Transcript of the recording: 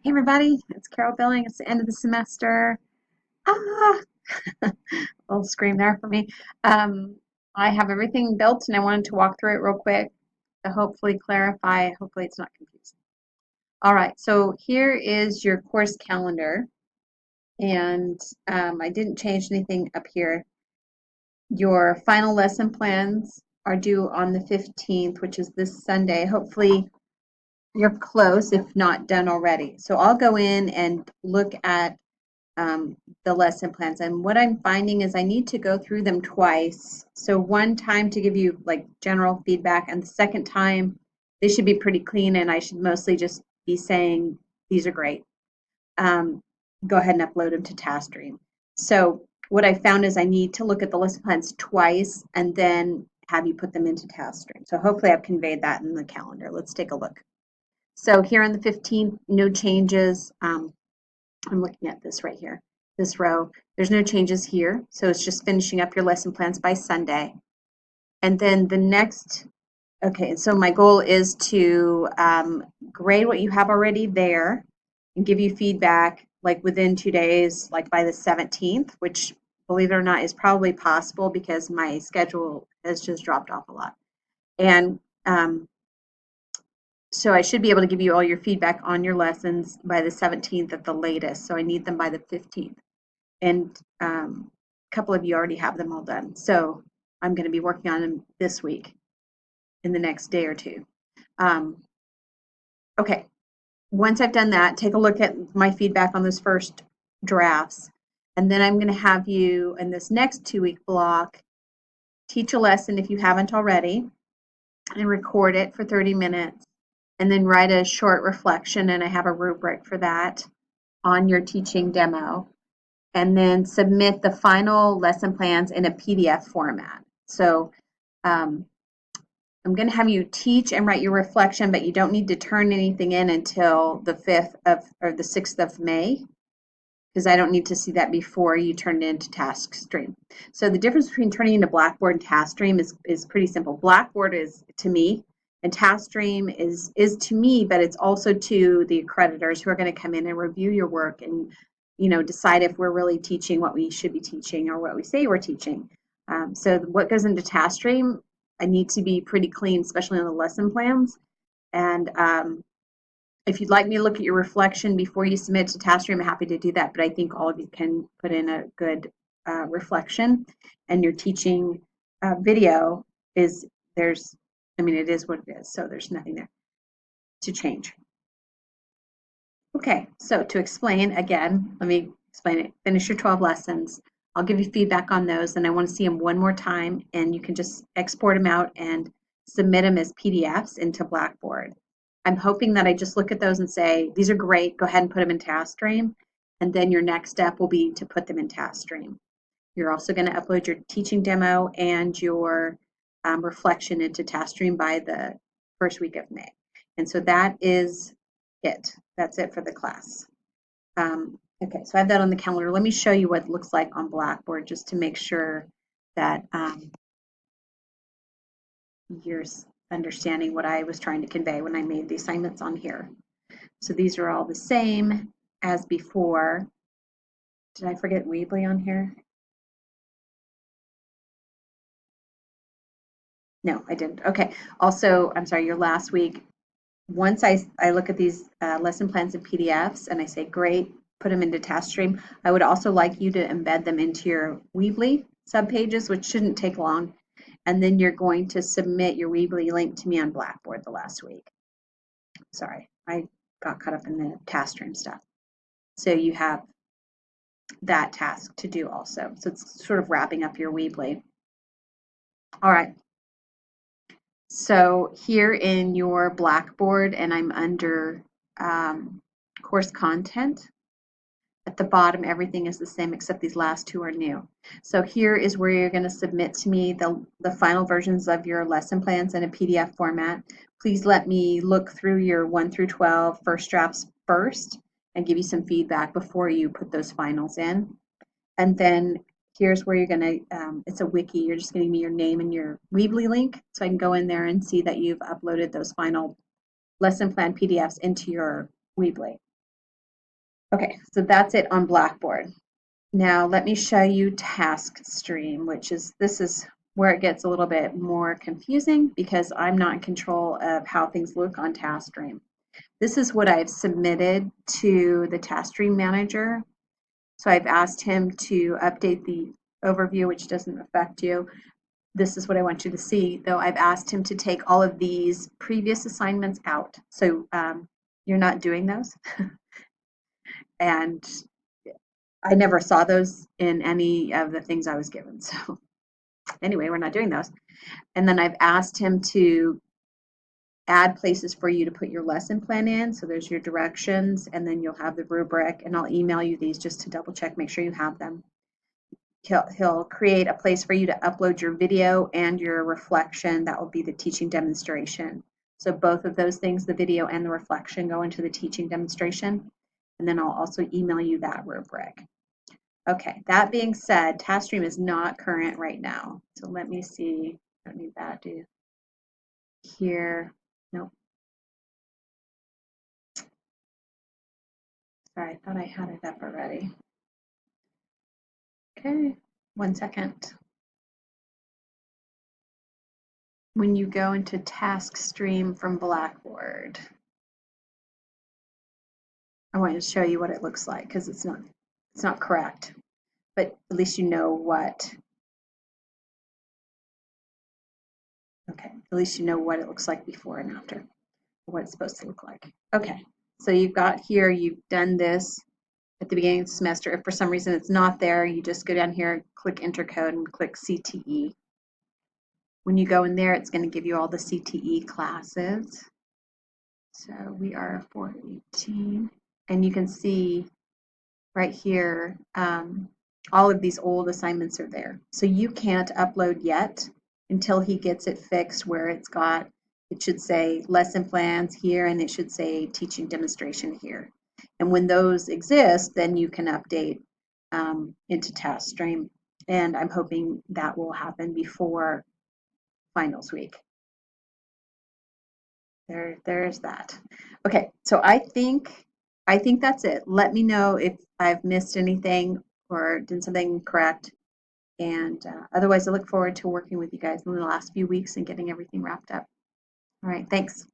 Hey everybody, it's Carol Billing. It's the end of the semester. Ah, a little scream there for me. Um, I have everything built and I wanted to walk through it real quick to hopefully clarify. Hopefully it's not confusing. All right, so here is your course calendar, and I didn't change anything up here. Your final lesson plans are due on the 15th, which is this Sunday. Hopefully you're close, if not done already. So I'll go in and look at the lesson plans. And what I'm finding is I need to go through them twice. So one time to give you like general feedback, and the second time they should be pretty clean, and I should mostly just be saying these are great. Go ahead and upload them to TaskStream. So what I found is I need to look at the lesson plans twice and then have you put them into TaskStream. So hopefully I've conveyed that in the calendar. Let's take a look. So here on the 15th, no changes. I'm looking at this right here, this row. There's no changes here, so it's just finishing up your lesson plans by Sunday. And then the next, okay, so my goal is to grade what you have already there and give you feedback like within 2 days, like by the 17th, which, believe it or not, is probably possible because my schedule has just dropped off a lot. And so I should be able to give you all your feedback on your lessons by the 17th at the latest. So I need them by the 15th. And a couple of you already have them all done. So I'm going to be working on them this week in the next day or two. Okay, once I've done that, take a look at my feedback on those first drafts. And then I'm going to have you in this next 2-week block teach a lesson if you haven't already and record it for 30 minutes and then write a short reflection, and I have a rubric for that on your teaching demo, and then submit the final lesson plans in a PDF format. So I'm going to have you teach and write your reflection, but you don't need to turn anything in until the 5th of or the 6th of May, because I don't need to see that before you turn it into TaskStream. So the difference between turning into Blackboard and TaskStream is pretty simple. Blackboard is to me, and TaskStream is to me, but it's also to the accreditors who are going to come in and review your work and decide if we're really teaching what we should be teaching or what we say we're teaching. So what goes into TaskStream, I need to be pretty clean, especially on the lesson plans. And if you'd like me to look at your reflection before you submit to TaskStream, I'm happy to do that. But I think all of you can put in a good reflection, and your teaching video is it is what it is. So there's nothing there to change. Okay, so to explain again, let me explain it. Finish your 12 lessons. I'll give you feedback on those, and I want to see them one more time, and you can just export them out and submit them as PDFs into Blackboard. I'm hoping that I just look at those and say, these are great, go ahead and put them in TaskStream, and then your next step will be to put them in TaskStream. You're also going to upload your teaching demo and your reflection into TaskStream by the first week of May. And so that is it. That's it for the class. Okay, so I have that on the calendar. Let me show you what it looks like on Blackboard just to make sure that you're understanding what I was trying to convey when I made the assignments on here. So these are all the same as before. Did I forget Weebly on here? No, I didn't. Okay. Also, I'm sorry, your last week, once I look at these lesson plans and PDFs and I say, great, put them into TaskStream, I would also like you to embed them into your Weebly subpages, which shouldn't take long. And then you're going to submit your Weebly link to me on Blackboard the last week. Sorry, I got caught up in the TaskStream stuff. So you have that task to do also. So it's sort of wrapping up your Weebly. All right. So here in your Blackboard, and I'm under course content, at the bottom, everything is the same except these last two are new. So here is where you're going to submit to me the final versions of your lesson plans in a PDF format. Please let me look through your 1 through 12 first drafts first and give you some feedback before you put those finals in. And then here's where you're going to, it's a wiki, you're just giving me your name and your Weebly link so I can go in there and see that you've uploaded those final lesson plan PDFs into your Weebly. Okay, so that's it on Blackboard. Now let me show you task stream, which is this is where it gets a little bit more confusing because I'm not in control of how things look on task stream. This is what I've submitted to the task stream manager. So I've asked him to update the overview, which doesn't affect you. This is what I want you to see, though I've asked him to take all of these previous assignments out. So you're not doing those. And I never saw those in any of the things I was given. So anyway, we're not doing those. And then I've asked him to add places for you to put your lesson plan in. So there's your directions, and then you'll have the rubric, and I'll email you these just to double check, make sure you have them. He'll create a place for you to upload your video and your reflection. That will be the teaching demonstration. So both of those things, the video and the reflection, go into the teaching demonstration. And then I'll also email you that rubric. Okay, that being said, TaskStream is not current right now. So let me see. I don't need that, do you? Here. Nope. Sorry, I thought I had it up already. Okay, 1 second. When you go into TaskStream from Blackboard, I want to show you what it looks like because it's not correct, but at least you know what. Okay, at least you know what it looks like before and after, what it's supposed to look like. Okay, so you've got here, you've done this at the beginning of the semester. If for some reason it's not there, you just go down here, click enter code, and click CTE. When you go in there, it's going to give you all the CTE classes. So we are 418, and you can see right here, all of these old assignments are there. So you can't upload yet until he gets it fixed where it should say lesson plans here and it should say teaching demonstration here. And when those exist, then you can update into TaskStream. And I'm hoping that will happen before finals week. There's that. Okay, so I think that's it. Let me know if I've missed anything or did something correct. And otherwise, I look forward to working with you guys in the last few weeks and getting everything wrapped up. All right, thanks.